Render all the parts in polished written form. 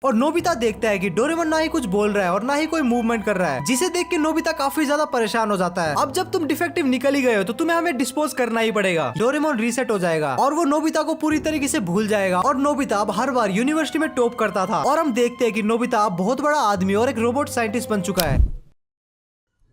और नोबिता देखता है कि डोरेमोन ना ही कुछ बोल रहा है और ना ही कोई मूवमेंट कर रहा है, जिसे देख के नोबिता काफी ज्यादा परेशान हो जाता है। अब जब तुम डिफेक्टिव निकल ही गए हो तो तुम्हें हमें डिस्पोज करना ही पड़ेगा। डोरेमोन रीसेट हो जाएगा और वो नोबिता को पूरी तरीके से भूल जाएगा और नोबिता अब हर बार यूनिवर्सिटी में टॉप करता था। और हम देखते हैं कि नोबिता अब बहुत बड़ा आदमी और एक रोबोट साइंटिस्ट बन चुका है।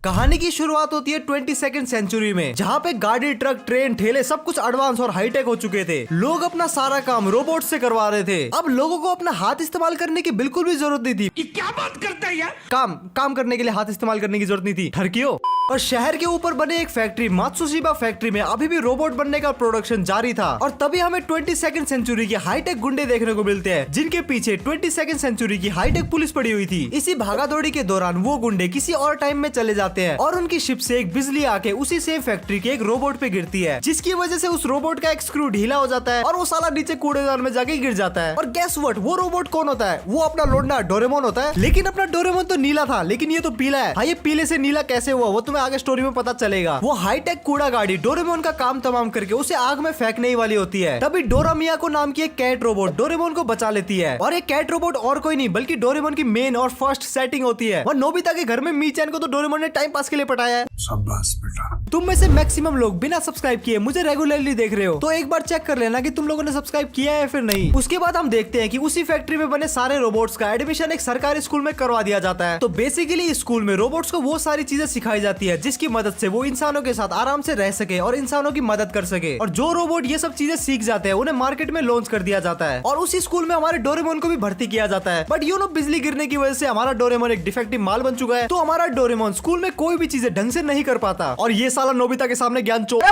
कहानी की शुरुआत होती है 22वीं सेंचुरी में, जहाँ पे गाड़ी, ट्रक, ट्रेन, ठेले सब कुछ एडवांस और हाईटेक हो चुके थे। लोग अपना सारा काम रोबोट से करवा रहे थे। अब लोगों को अपना हाथ इस्तेमाल करने की बिल्कुल भी जरूरत नहीं थी। ये क्या बात करता है यार? काम करने के लिए हाथ इस्तेमाल करने की जरूरत नहीं थी, ठरकियो। और शहर के ऊपर बने एक फैक्ट्री मात्सुशिबा फैक्ट्री में अभी भी रोबोट बनने का प्रोडक्शन जारी था। और तभी हमें 22वीं सेंचुरी के हाईटेक गुंडे देखने को मिलते हैं, जिनके पीछे 22वीं सेंचुरी की हाईटेक पुलिस पड़ी हुई थी। इसी भागादौड़ी के दौरान वो गुंडे किसी और टाइम में चले जाते हैं और उनकी शिप से एक बिजली आके उसी सेम फैक्ट्री के एक रोबोट पे गिरती है, जिसकी वजह से उस रोबोट का एक स्क्रू ढीला हो जाता है और वो साला नीचे कूड़ेदान में जाके गिर जाता है। और गेस व्हाट, वो रोबोट कौन होता है? वो अपना लोडना डोरेमोन होता है। लेकिन अपना डोरेमोन तो नीला था, लेकिन ये तो पीला है। हाँ, ये पीले से नीला कैसे हुआ वो तुम्हें आगे स्टोरी में पता चलेगा। वो हाईटेक कूड़ा गाड़ी डोरेमोन का काम तमाम करके उसे आग में फेंकने ही वाली होती है। तभी डोरा मियाको नाम की एक कैट रोबोट डोरेमोन को बचा लेती है। और एक कैट रोबोट और कोई नहीं बल्कि डोरेमोन की मेन और फर्स्ट सेटिंग होती है। और नोबिता के घर में मीचैन को तो डोरेमोन ने टाइम पास के लिए पटाया है। शाबाश बेटा। तुम में से मैक्सिमम लोग बिना सब्सक्राइब किए मुझे रेगुलरली देख रहे हो, तो एक बार चेक कर लेना कि तुम लोगों ने सब्सक्राइब किया है फिर नहीं। उसके बाद हम देखते हैं कि उसी फैक्ट्री में बने सारे रोबोट्स का एडमिशन एक सरकारी स्कूल में करवा दिया जाता है। तो बेसिकली इस स्कूल में रोबोट्स को वो सारी चीजें सिखाई जाती है जिसकी मदद से वो इंसानों के साथ आराम से रह सके और इंसानों की मदद कर सके। और जो रोबोट ये सब चीजें सीख जाते हैं उन्हें मार्केट में लॉन्च कर दिया जाता है। और उसी स्कूल में हमारे डोरेमोन को भी भर्ती किया जाता है। बट यू नो, बिजली गिरने की वजह से हमारा डोरेमोन एक डिफेक्टिव माल बन चुका है, तो हमारा डोरेमोन स्कूल में कोई भी चीजें ढंग से नहीं कर पाता। और ये साला नोबिता के सामने ज्ञान चोर।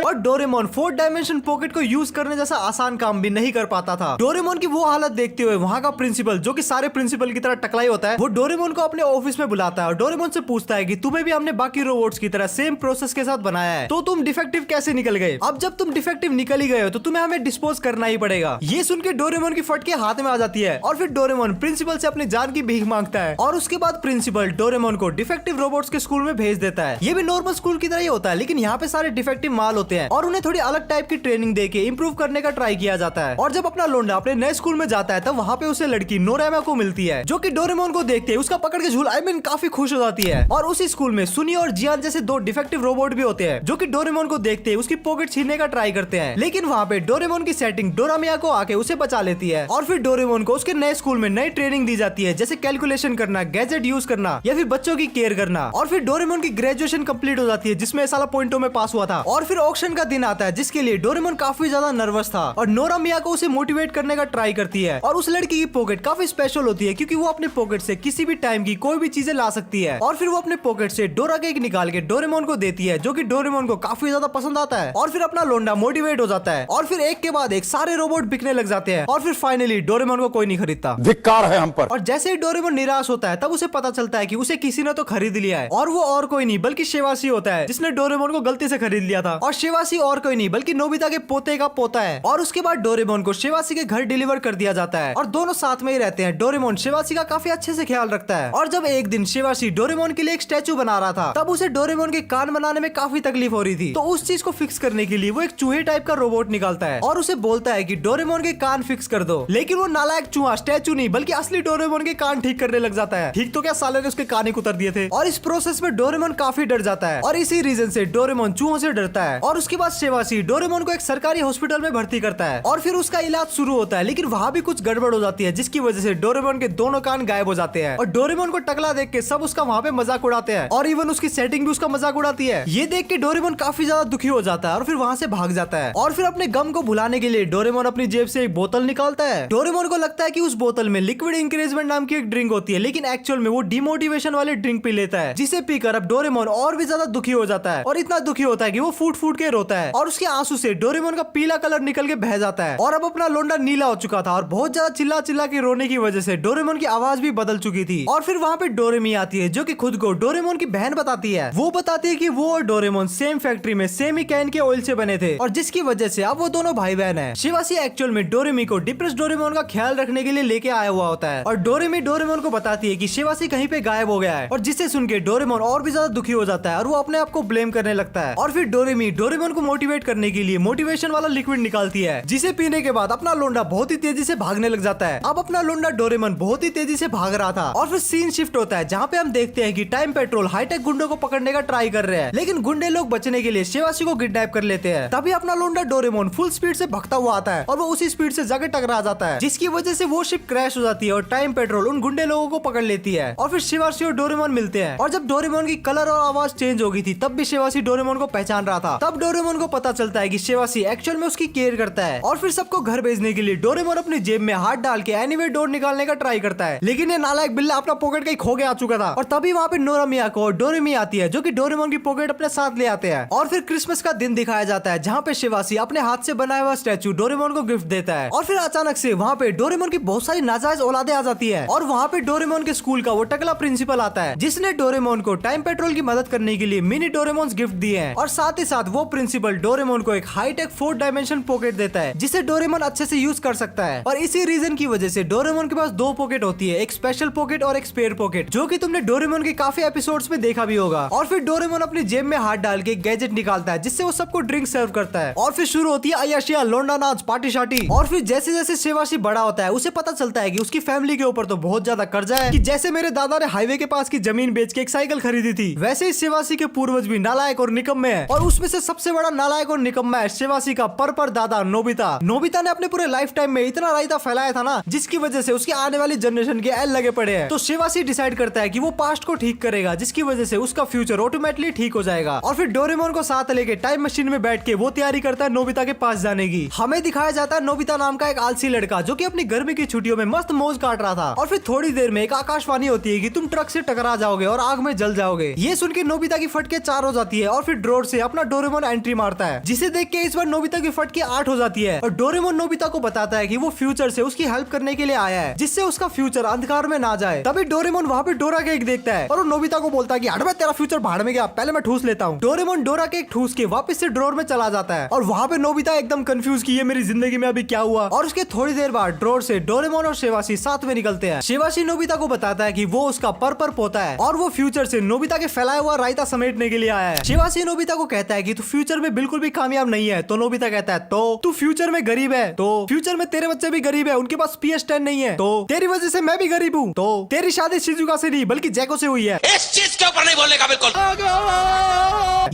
और डोरेमोन 4 डायमेंशन पॉकेट को यूज करने जैसा आसान काम भी नहीं कर पाता था। डोरेमोन की वो हालत देखते हुए वहाँ का प्रिंसिपल, जो कि सारे प्रिंसिपल की तरह टकलाई होता है, वो डोरेमोन को अपने ऑफिस में बुलाता है और डोरेमोन से पूछता है कि तुम्हें भी हमने बाकी रोबोट्स की तरह सेम प्रोसेस के साथ बनाया है, तो तुम डिफेक्टिव कैसे निकल गए? अब जब तुम डिफेक्टिव निकल ही गए हो तो तुम्हें हमें डिस्पोज करना ही पड़ेगा। ये सुन के डोरेमोन की फटके हाथ में आ जाती है और फिर डोरेमोन प्रिंसिपल से अपनी जान की भीख मांगता है। और उसके बाद प्रिंसिपल डोरेमोन को डिफेक्टिव रोबोट्स के स्कूल में भेज देता है। ये भी नॉर्मल स्कूल की तरह ही होता है, लेकिन यहाँ पे सारे डिफेक्टिव माल होते हैं और उन्हें थोड़ी अलग टाइप की ट्रेनिंग देके इंप्रूव करने का ट्राई किया जाता है। और जब अपना लोंडा अपने नए स्कूल में जाता है तब वहाँ पे उसे लड़की नोरेमा को मिलती है, जो कि डोरेमोन को देखते ही उसका पकड़ के झूला काफी खुश हो जाती है। और उसी स्कूल में सुनी और जियान जैसे 2 डिफेक्टिव रोबोट भी होते हैं, जो कि डोरेमोन को देखते ही उसकी पॉकेट छीनने का ट्राई करते हैं। लेकिन वहाँ पे डोरेमोन की सेटिंग डोरा मियाको आके उसे बचा लेती है। और फिर डोरेमोन को उसके नए स्कूल में नई ट्रेनिंग दी जाती है, जैसे कैलकुलेशन करना, गैजेट यूज करना या फिर बच्चों की केयर करना। और फिर डोरेमोन की ग्रेजुएशन कंप्लीट हो जाती है, जिसमें साला पॉइंटों में पास हुआ था। और फिर ऑक्शन का दिन आता है, जिसके लिए डोरेमोन काफी ज्यादा नर्वस था। और नोरा मियाको उसे मोटिवेट करने का ट्राई करती है। और उस लड़की की पॉकेट काफी स्पेशल होती है, क्योंकि वो अपने पॉकेट से किसी भी टाइम की कोई भी चीजें ला सकती है। और फिर वो अपने पॉकेट से डोरा केक निकाल के डोरेमोन को देती है, जो कि डोरेमोन को काफी ज्यादा पसंद आता है। और फिर अपना लोंडा मोटिवेट हो जाता है और फिर एक के बाद एक सारे रोबोट बिकने लग जाते हैं। और फिर फाइनली डोरेमोन को कोई नहीं खरीदता। धिक्कार है हम पर। और जैसे ही डोरेमोन निराश होता है तब उसे पता चलता है कि उसे किसी ने तो खरीद लिया है। और वो और कोई नहीं बल्कि शिवासी होता है, जिसने डोरेमोन को गलती से खरीद लिया था। और शिवासी और कोई नहीं बल्कि नोबिता के पोते का पोता है। और उसके बाद डोरेमोन को शिवासी के घर डिलीवर कर दिया जाता है और दोनों साथ में ही रहते हैं। डोरेमोन शिवासी का काफी अच्छे से ख्याल रखता है। और जब एक दिन शिवासी डोरेमोन के लिए एक स्टैचू बना रहा था, तब उसे डोरेमोन के कान बनाने में काफी तकलीफ हो रही थी। तो उस चीज को फिक्स करने के लिए वो एक चूहे टाइप का रोबोट निकालता है और उसे बोलता है कि डोरेमोन के कान फिक्स कर दो। लेकिन वो नालायक चूहा स्टैचू नहीं बल्कि असली डोरेमोन के कान ठीक करने लग जाता है। ठीक तो क्या, साले ने उसके कान ही कुतर दिए थे। और इस प्रोसेस में डोरेमोन काफी डर जाता है और इसी रीजन से डोरेमोन चूहों से डरता है। और उसके बाद शिवासी डोरेमोन को एक सरकारी हॉस्पिटल में भर्ती करता है और फिर उसका इलाज शुरू होता है। लेकिन वहाँ भी कुछ गड़बड़ हो जाती है, जिसकी वजह से डोरेमोन के दोनों कान गायब हो जाते हैं। और डोरेमोन को टकला देख के सब उसका वहाँ पे मजाक उड़ाते हैं और इवन उसकी सेटिंग भी उसका मजाक उड़ाती है। ये देख के डोरेमोन काफी ज्यादा दुखी हो जाता है और फिर वहाँ से भाग जाता है। और फिर अपने गम को भुलाने के लिए डोरेमोन अपनी जेब से एक बोतल निकालता है। डोरेमोन को लगता है कि उस बोतल में लिक्विड इंकरेजमेंट नाम की एक ड्रिंक होती है, लेकिन एक्चुअल में वो डिमोटिवेशन वाले ड्रिंक पी लेता है, जिसे पीकर अब डोरेमोन और भी ज्यादा दुखी हो जाता है। और इतना दुखी होता है कि वो फूट फूट के रोता है और उसके आंसू से डोरेमोन का पीला कलर निकल के बह जाता है। और अब अपना लोंडा नीला हो चुका था और बहुत ज्यादा चिल्ला चिल्ला के रोने की वजह से डोरेमोन की आवाज भी बदल चुकी थी। और फिर वहाँ पे डोरेमी आती है, जो कि खुद को डोरेमोन की बहन बताती है। वो बताती है कि वो और डोरेमोन सेम फैक्ट्री में सेम ही कैन के ऑयल से बने थे और जिसकी वजह से अब वो दोनों भाई बहन है। शिवासी एक्चुअल में डोरेमी को डिप्रेस डोरेमोन का ख्याल रखने के लिए लेके आया हुआ होता है और डोरेमी डोरेमोन को बताती है कि शिवासी कहीं पे गायब हो गया है। और जिसे सुन के के डोरेमोन और भी ज्यादा दुखी हो जाता है और वो अपने आप को ब्लेम करने लगता है। और फिर डोरेमी डोरेमोन को मोटिवेट करने के लिए मोटिवेशन वाला लिक्विड निकालती है, जिसे पीने के बाद अपना लोंडा बहुत ही तेजी से भागने लग जाता है। अब अपना लोंडा डोरेमोन बहुत ही तेजी से भाग रहा था और फिर सीन शिफ्ट होता है जहाँ पे हम देखते हैं कि टाइम पेट्रोल हाईटेक गुंडों को पकड़ने का ट्राई कर रहे हैं, लेकिन गुंडे लोग बचने के लिए शिवाशी को किडनैप कर लेते हैं। तभी अपना लोंडा डोरेमोन फुल स्पीड से भगता हुआ आता है और वो उसी स्पीड से जाके टकरा जाता है, जिसकी वजह से वो शिप क्रैश हो जाती है और टाइम पेट्रोल उन गुंडे लोगों को पकड़ लेती है। और फिर शिवाशी और डोरेमोन मिलते हैं और जब डोरेमोन की कलर और आवाज चेंज हो गई थी तब भी शिवाशी डोरेमोन को पहचान रहा था। तब डोरेमोन को पता चलता है कि शिवाशी एक्चुअल में उसकी केयर करता है और फिर सबको घर भेजने के लिए डोरेमोन अपनी जेब में हाथ डाल के एनीवे डोर निकालने का ट्राई करता है, लेकिन ये नालायक बिल्ला अपना पॉकेट कहीं खो के आ चुका था। और तभी वहाँ पे नोरा मियाको और डोरेमी आती है जो कि डोरेमोन की पॉकेट अपने साथ ले आते हैं। और फिर क्रिसमस का दिन दिखाया जाता है जहाँ पे शिवाशी अपने हाथ से बनाया हुआ स्टैचू डोरेमोन को गिफ्ट देता है। और फिर अचानक से वहाँ पे डोरेमोन की बहुत सारी नाजायज औलादे आ जाती है और वहाँ पे डोरेमोन के स्कूल का वो टकला प्रिंसिपल आता है जिसने डोरेमोन को टाइम पेट्रोल की मदद करने के लिए मिनी डोरेमोन गिफ्ट दिए हैं। और साथ ही साथ वो प्रिंसिपल डोरेमोन को एक हाईटेक 4 डायमेंशन पॉकेट देता है जिसे डोरेमोन अच्छे से यूज कर सकता है। और इसी रीजन की वजह से डोरेमोन के पास 2 पॉकेट होती है, एक स्पेशल पॉकेट और एक स्पेयर पॉकेट, जो कि तुमने डोरेमोन के काफी एपिसोड्स में देखा भी होगा। और फिर डोरेमोन अपनी जेब में हाथ डाल के गैजेट निकालता है जिससे वो सबको ड्रिंक सर्व करता है। और फिर शुरू होती है अय्याशिया, लोंडा नाच, पार्टी शार्टी। और फिर जैसे जैसे शिवाशी बड़ा होता है उसे पता चलता है कि उसकी फैमिली के ऊपर तो बहुत ज्यादा कर्जा है, कि जैसे मेरे दादा ने हाईवे के पास की जमीन बेच के एक साइकिल खरीदी थी, वैसे ही शिवाशी के पूर्वज भी नालायक और निकम्मे हैं। और उसमें से सबसे बड़ा नालायक और निकम्मा है शिवाशी का पर दादा नोबिता। नोबिता ने अपने पूरे लाइफ टाइम में इतना रायता फैलाया था ना, जिसकी वजह से उसकी आने वाली जनरेशन के एल लगे पड़े हैं। तो शिवाशी डिसाइड करता है कि वो पास्ट को ठीक करेगा, जिसकी वजह से उसका फ्यूचर ऑटोमेटिकली ठीक हो जाएगा। और फिर डोरेमोन को साथ लेके टाइम मशीन में बैठ के वो तैयारी करता है नोबिता के पास जाने की। हमें दिखाया जाता है नोबिता नाम का एक आलसी लड़का जो कि अपनी गर्मी की छुट्टियों में मस्त मौज काट रहा था। और फिर थोड़ी देर में एक आकाशवाणी होती है कि तुम ट्रक से टकरा जाओगे और आग में जल जाओगे। ये सुन के नोबिता की फटके 4 हो जाती है और फिर ड्रॉर से अपना डोरेमोन एंट्री मारता है, जिसे देख के इस बार नोबिता की फटके 8 हो जाती है। और डोरेमोन नोबिता को बताता है कि वो फ्यूचर से उसकी हेल्प करने के लिए आया है, जिससे उसका फ्यूचर अंधकार में ना जाए। तभी डोरेमोन वहाँ पे डोरा केक देखता है और वो नोबिता को बोलता है कि हट बे, तेरा फ्यूचर भाड़ में गया, पहले मैं ठूस लेता हूँ। डोरेमोन डोरा केक ठूस के वापस से ड्रॉर में चला जाता है और वहाँ पे नोबिता एकदम कंफ्यूज कि ये मेरी जिंदगी में अभी क्या हुआ। और उसके थोड़ी देर बाद ड्रॉर से डोरेमोन और शिवाशी साथ में निकलते हैं। शिवाशी नोबिता को बताता है कि वो उसका पर पोता है और वो फ्यूचर से नोबिता के फैलाया हुआ रायता समेटने के लिए आया है। शिवाशी नोबिता को कहता है कि तू फ्यूचर में बिल्कुल भी कामयाब नहीं है। तो नोबिता कहता है तो तू फ्यूचर में गरीब है, तो फ्यूचर में तेरे बच्चे भी गरीब है, उनके पास PS10 नहीं है, तो तेरी वजह से मैं भी गरीब हूँ, तो तेरी शादी शिजुका से नहीं बल्कि जैको से हुई है। इस चीज के ऊपर नहीं बोलने का बिल्कुल।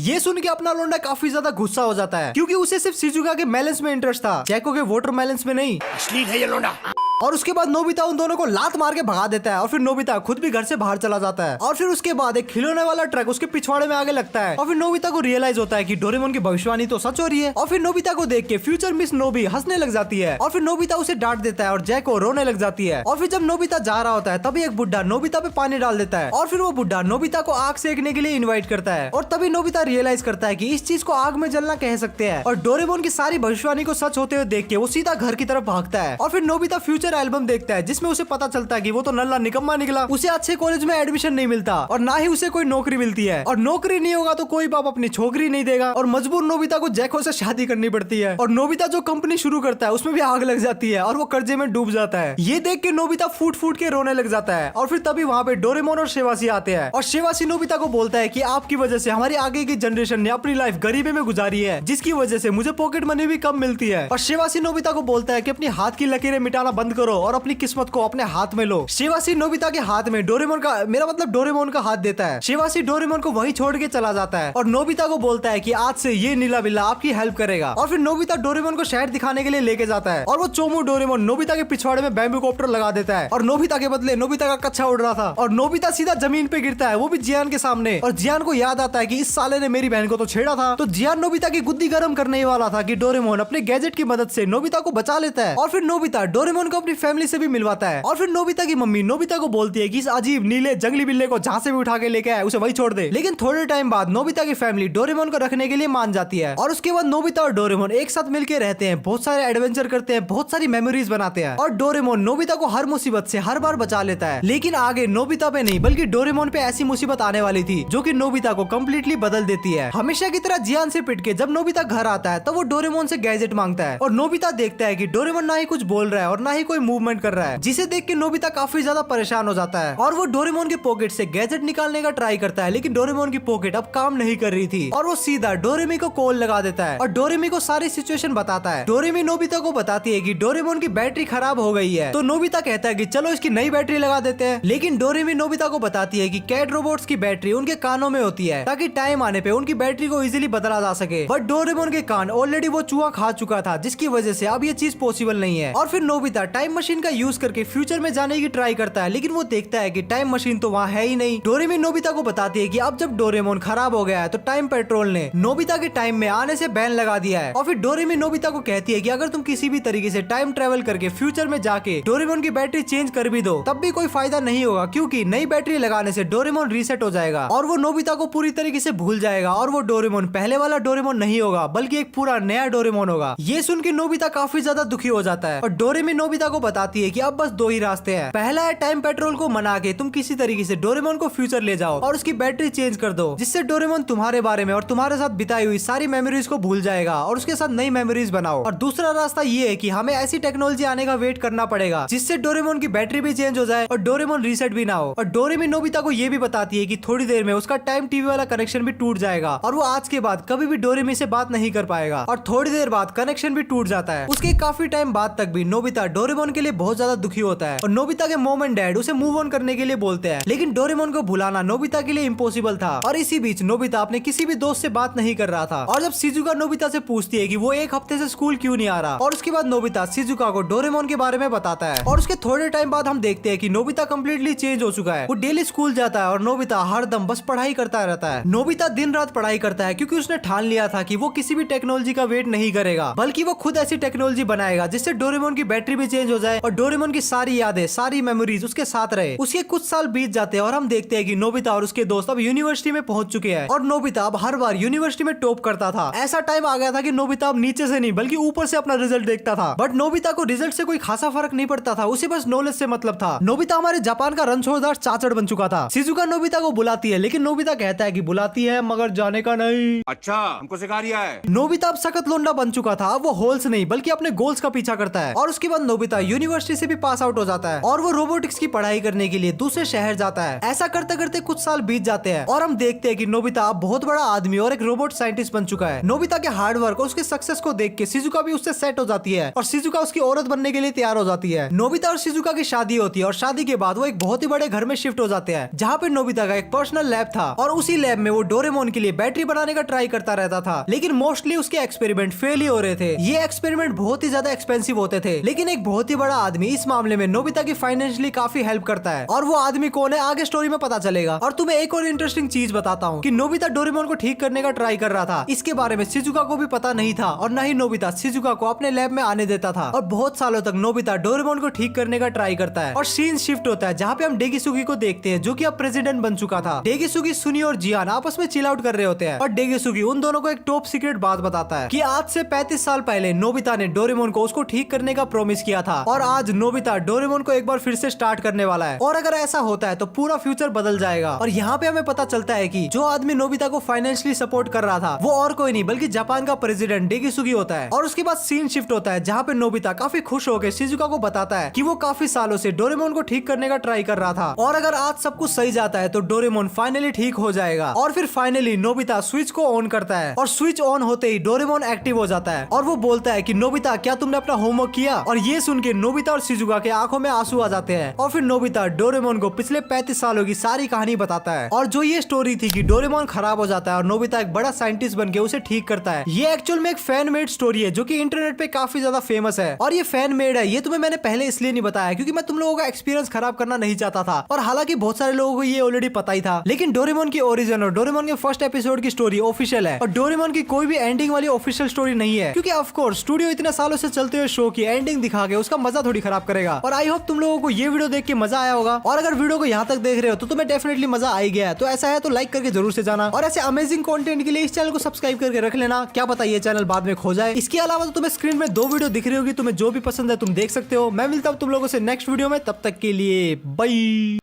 ये सुन के अपना लोंडा काफी ज्यादा गुस्सा हो जाता है क्योंकि उसे सिर्फ शिजुका के बैलेंस में इंटरेस्ट था, जैको के वाटर बैलेंस में नहीं। असली है ये लोंडा। और उसके बाद नोबिता उन दोनों को लात मार के भगा देता है और फिर नोबिता खुद भी घर से बाहर चला जाता है। और फिर उसके बाद एक खिलौने वाला ट्रक उसके पिछवाड़े में आगे लगता है और फिर नोबिता को रियलाइज होता है कि डोरेमोन की भविष्यवाणी तो सच हो रही है। और फिर नोबिता को देख के फ्यूचर मिस नोबी हंसने लग जाती है और फिर नोबिता उसे डांट देता है और जैको रोने लग जाती है। और फिर जब नोबिता जा रहा होता है तभी एक बुड्ढा नोबिता पे पानी डाल देता है और फिर वो बुड्ढा नोबिता को आग सेकने के लिए इन्वाइट करता है। और तभी नोबिता रियलाइज करता है कि इस चीज को आग में जलना कह सकते हैं। और डोरेमोन की सारी भविष्यवाणी को सच होते हुए देख के वो सीधा घर की तरफ भागता है। और फिर नोबिता फ्यूचर एल्बम देखता है जिसमें उसे पता चलता है कि वो तो नल्ला निकम्मा निकला, उसे अच्छे कॉलेज में एडमिशन नहीं मिलता और ना ही उसे कोई नौकरी मिलती है। और नौकरी नहीं होगा तो कोई बाप अपनी छोकरी नहीं देगा और मजबूर नोबिता को जैको से शादी करनी पड़ती है। और नोबिता जो कंपनी शुरू करता है उसमें भी आग लग जाती है और वो कर्जे में डूब जाता है। ये देख के नोबिता फूट फूट के रोने लग जाता है। और फिर तभी वहाँ पे डोरेमोन और शिवाशी आते हैं और शिवाशी नोबिता को बोलता है कि आपकी वजह से हमारी आगे की जनरेशन ने अपनी लाइफ गरीबी में गुजारी है, जिसकी वजह से मुझे पॉकेट मनी भी कम मिलती है। और शिवाशी नोबिता को बोलता है कि अपनी हाथ की लकीरें मिटाना बंद करो और अपनी किस्मत को अपने हाथ में लो। शिवाशी नोबिता के हाथ में डोरेमोन का, मेरा मतलब डोरेमोन का हाथ देता है। शिवाशी डोरेमोन को वहीं छोड़ के चला जाता है और नोबिता को बोलता है कि आज से ये नीला बिल्ला आपकी हेल्प करेगा। और फिर नोबिता डोरेमोन को शहर दिखाने के लिए लेके जाता है और वो चोमू डोरेमोन नोबिता के पिछवाड़े में बैम्बू कॉप्टर लगा देता है और नोबिता के बदले नोबिता का कच्चा उड़ रहा था और नोबिता सीधा जमीन पे गिरता है, वो भी जियान के सामने। और जियान को याद आता है कि इस साले ने मेरी बहन को तो छेड़ा था। तो जियान नोबिता की गुद्दी गर्म करने ही वाला था कि डोरेमोन अपने गैजेट की मदद से नोबिता को बचा लेता है। और फिर नोबिता डोरेमोन को अपनी फैमिली से भी मिलवाता है। और फिर नोबिता की मम्मी नोबिता को बोलती है कि इस अजीब नीले जंगली बिल्ले को जहाँ से भी उठा के लेके आए उसे वही छोड़ दे। लेकिन थोड़े टाइम बाद नोबिता की फैमिली डोरेमोन को रखने के लिए मान जाती है और उसके बाद नोबिता और डोरेमोन एक साथ मिलकर रहते हैं, बहुत सारे एडवेंचर करते हैं, बहुत सारी मेमोरीज बनाते हैं और डोरेमोन नोबिता को हर मुसीबत से हर बार बचा लेता है। लेकिन आगे नोबिता पे नहीं बल्कि डोरेमोन पे ऐसी मुसीबत आने वाली थी जो कि नोबिता को कम्प्लीटली बदल देती है। हमेशा की तरह जियान से पिट के जब नोबिता घर आता है तब वो डोरेमोन से गैजेट मांगता है और नोबिता देखता है कि डोरेमोन ना ही कुछ बोल रहा है और ना ही कोई मूवमेंट कर रहा है, जिसे देख के नोबिता काफी ज्यादा परेशान हो जाता है और वो डोरेमोन के पॉकेट से गैजेट निकालने का ट्राई करता है, लेकिन डोरेमोन की पॉकेट अब काम नहीं कर रही थी और वो सीधा डोरेमी को कॉल लगा देता है और डोरेमी को सारी सिचुएशन बताता है। डोरेमी नोबिता को बताती है कि डोरेमोन की बैटरी खराब हो गई है, तो नोबिता कहता है कि चलो इसकी नई बैटरी लगा देते हैं, लेकिन डोरेमी नोबिता को बताती है कि कैट रोबोट्स की बैटरी उनके कानों में होती है ताकि टाइम आने पे उनकी बैटरी को इजीली बदला जा सके, बट डोरेमोन के कान ऑलरेडी वो चूहा खा चुका था, जिसकी वजह से अब ये चीज पॉसिबल नहीं है। और फिर नोबिता टाइम मशीन का यूज करके फ्यूचर में जाने की ट्राई करता है, लेकिन वो देखता है कि टाइम मशीन तो वहाँ है ही नहीं। डोरेमी नोबिता को बताती है कि अब जब डोरेमोन खराब हो गया है तो टाइम पेट्रोल ने नोबिता के टाइम में आने से बैन लगा दिया है। और फिर डोरेमी नोबिता को कहती है कि अगर तुम किसी भी तरीके से टाइम ट्रेवल करके फ्यूचर में जाके डोरेमोन की बैटरी चेंज कर भी दो तब भी कोई फायदा नहीं होगा, क्योंकि नई बैटरी लगाने से डोरेमोन रीसेट हो जाएगा और वो नोबिता को पूरी तरीके से भूल जाएगा और वो डोरेमोन पहले वाला डोरेमोन नहीं होगा बल्कि एक पूरा नया डोरेमोन होगा। ये सुन के नोबिता काफी ज्यादा दुखी हो जाता है और डोरेमी नोबिता को बताती है कि अब बस दो ही रास्ते हैं। पहला है टाइम पेट्रोल को मना के तुम किसी तरीके से डोरेमोन को फ्यूचर ले जाओ और उसकी बैटरी चेंज कर दो, जिससे डोरेमोन तुम्हारे बारे में और तुम्हारे साथ बिताई हुई सारी मेमोरीज को भूल जाएगा और उसके साथ नई मेमोरीज बनाओ। और दूसरा रास्ता ये है कि हमें ऐसी टेक्नोलॉजी आने का वेट करना पड़ेगा जिससे डोरेमोन की बैटरी भी चेंज हो जाए और डोरेमोन रीसेट भी ना हो। और डोरेमी नोबिता को ये भी बताती है कि थोड़ी देर में उसका टाइम टीवी वाला कनेक्शन भी टूट जाएगा और वो आज के बाद कभी भी डोरेमी से बात नहीं कर पाएगा और थोड़ी देर बाद कनेक्शन भी टूट जाता है। उसके काफी टाइम बाद तक भी नोबिता डोरेमोन के लिए बहुत ज्यादा दुखी होता है और नोबिता के मॉम एंड डैड उसे मूव ऑन करने के लिए बोलते हैं, लेकिन डोरेमोन को भुलाना नोबिता के लिए इम्पॉसिबल था। और इसी बीच नोबिता अपने किसी भी दोस्त से बात नहीं कर रहा था और जब शिजुका नोबिता से पूछती है कि वो एक हफ्ते से स्कूल क्यों नहीं आ रहा, और उसके बाद नोबिता शिजुका को डोरेमोन के बारे में बताता है और उसके थोड़े टाइम बाद हम देखते हैं कि नोबिता कम्प्लीटली चेंज हो चुका है। वो डेली स्कूल जाता है और नोबिता हर दम बस पढ़ाई करता रहता है। नोबिता दिन रात पढ़ाई करता है क्योंकि उसने ठान लिया था कि वो किसी भी टेक्नोलॉजी का वेट नहीं करेगा, बल्कि वो खुद ऐसी टेक्नोलॉजी बनाएगा जिससे डोरेमोन की बैटरी भी चेंज हो जाए और डोरेमोन की सारी यादें सारी मेमोरीज उसके साथ रहे। उसके कुछ साल बीत जाते हैं और हम देखते हैं कि नोबिता और उसके दोस्त अब यूनिवर्सिटी में पहुंच चुके हैं और नोबिता अब हर बार यूनिवर्सिटी में टॉप करता था। ऐसा टाइम आ गया था कि नोबिता अब नीचे से नहीं बल्कि ऊपर से अपना रिजल्ट देखता था, बट नोबिता को रिजल्ट से कोई खासा फर्क नहीं पड़ता था, उसे बस नॉलेज से मतलब था। नोबिता हमारे जापान का रणछोड़दार चाचड़ बन चुका था। शिजुका नोबिता को बुलाती है, लेकिन नोबिता कहता है कि बुलाती है मगर जाने का नहीं। अच्छा हमको सिखा रिया है। नोबिता अब सखत लोंडा बन चुका था। अब वो होल्स नहीं बल्कि अपने गोल्स का पीछा करता है और उसके बाद नोबिता यूनिवर्सिटी से भी पास आउट हो जाता है और वो रोबोटिक्स की पढ़ाई करने के लिए दूसरे शहर जाता है। ऐसा करते करते कुछ साल बीत जाते हैं और हम देखते हैं कि नोबिता अब बहुत बड़ा आदमी और एक रोबोट साइंटिस्ट बन चुका है। नोबिता के हार्डवर्क और उसके सक्सेस को देख के शिजुका भी उससे सेट हो जाती है और शिजुका उसकी औरत बनने के लिए तैयार हो जाती है। नोबिता और शिजुका की शादी होती है और शादी के बाद वो एक बहुत ही बड़े घर में शिफ्ट हो जाते हैं जहाँ पे नोबिता का एक पर्सनल लैब था और उसी लैब में वो डोरेमोन के लिए बैटरी बनाने का ट्राई करता रहता था, लेकिन मोस्टली उसके एक्सपेरिमेंट फेल ही हो रहे थे। ये एक्सपेरिमेंट बहुत ही ज्यादा एक्सपेंसिव होते थे, लेकिन एक बहुत ही बड़ा आदमी इस मामले में नोबिता की फाइनेंशियली काफी हेल्प करता है और वो आदमी कौन है आगे स्टोरी में पता चलेगा। और तुम्हें एक और इंटरेस्टिंग चीज बताता हूँ कि नोबिता डोरेमोन को ठीक करने का ट्राई कर रहा था, इसके बारे में शिजुका को भी पता नहीं था और न ही नोबिता शिजुका को अपने लैब में आने देता था। और बहुत सालों तक नोबिता डोरेमोन को ठीक करने का ट्राई करता है और सीन शिफ्ट होता है जहाँ पे हम डेगिसुगी को देखते हैं जो कि अब प्रेसिडेंट बन चुका था। डेगिसुगी, सुनी और जियान आपस में चिल आउट कर रहे होते हैं और डेगिसुगी उन दोनों को एक टॉप सीक्रेट बात बताता है कि आज से 35 साल पहले नोबिता ने डोरेमोन को उसको ठीक करने का प्रॉमिस किया था और आज नोबिता डोरेमोन को एक बार फिर से स्टार्ट करने वाला है और अगर ऐसा होता है तो पूरा फ्यूचर बदल जाएगा। और यहाँ पे हमें पता चलता है कि जो आदमी नोबिता को फाइनेंशियली सपोर्ट कर रहा था वो और कोई नहीं बल्कि जापान का प्रेसिडेंट डेगिसुगी होता है। और उसके बाद सीन शिफ्ट होता है जहाँ पे नोबिता काफी खुश होकर शिजुका को बताता है कि वो काफी सालों से डोरेमोन को ठीक करने का ट्राई कर रहा था और अगर आज सब कुछ सही जाता है तो डोरेमोन फाइनली ठीक हो जाएगा। और फिर फाइनली नोबिता स्विच को ऑन करता है और स्विच ऑन होते ही डोरेमोन एक्टिव हो जाता है और वो बोलता है कि नोबिता क्या तुमने अपना होमवर्क किया। और ये सुन के नोबिता और शिजुका के आंखों में आंसू आ जाते हैं और फिर नोबिता डोरेमोन को पिछले 35 सालों की सारी कहानी बताता है और जो ये स्टोरी थी कि डोरेमोन खराब हो जाता है और नोबिता एक बड़ा साइंटिस्ट बन के उसे ठीक करता है, ये एक्चुअल में एक फैन मेड स्टोरी है जो कि इंटरनेट पे काफी ज्यादा फेमस है। और ये फैन मेड है, ये तुम्हें मैंने पहले इसलिए नहीं बताया क्योंकि मैं तुम लोगों का एक्सपीरियंस खराब करना नहीं चाहता था और हालांकि बहुत सारे लोगों को ये ऑलरेडी पता ही था, लेकिन डोरेमोन की ओरिजिन और डोरेमोन के फर्स्ट एपिसोड की स्टोरी ऑफिशियल है और डोरेमोन की कोई भी एंडिंग वाली ऑफिशियल स्टोरी नहीं है क्योंकि ऑफ कोर्स स्टूडियो इतने सालों से चलते हुए शो की एंडिंग दिखा के उसका मजा थोड़ी खराब करेगा। और आई होप तुम लोगों को ये वीडियो देख के मजा आया होगा और अगर वीडियो को यहाँ तक देख रहे हो तो तुम्हें डेफिनेटली मजा आ गया है, तो ऐसा है तो लाइक करके जरूर से जाना और ऐसे अमेजिंग कंटेंट के लिए इस चैनल को सब्सक्राइब करके रख लेना, क्या पता ये चैनल बाद में खो जाए। इसके अलावा तो तुम्हें स्क्रीन में 2 वीडियो दिख रही होगी, तुम्हें जो भी पसंद है तुम देख सकते हो। मैं मिलता हूँ तुम लोगों से नेक्स्ट वीडियो में, तब तक के लिए बाय।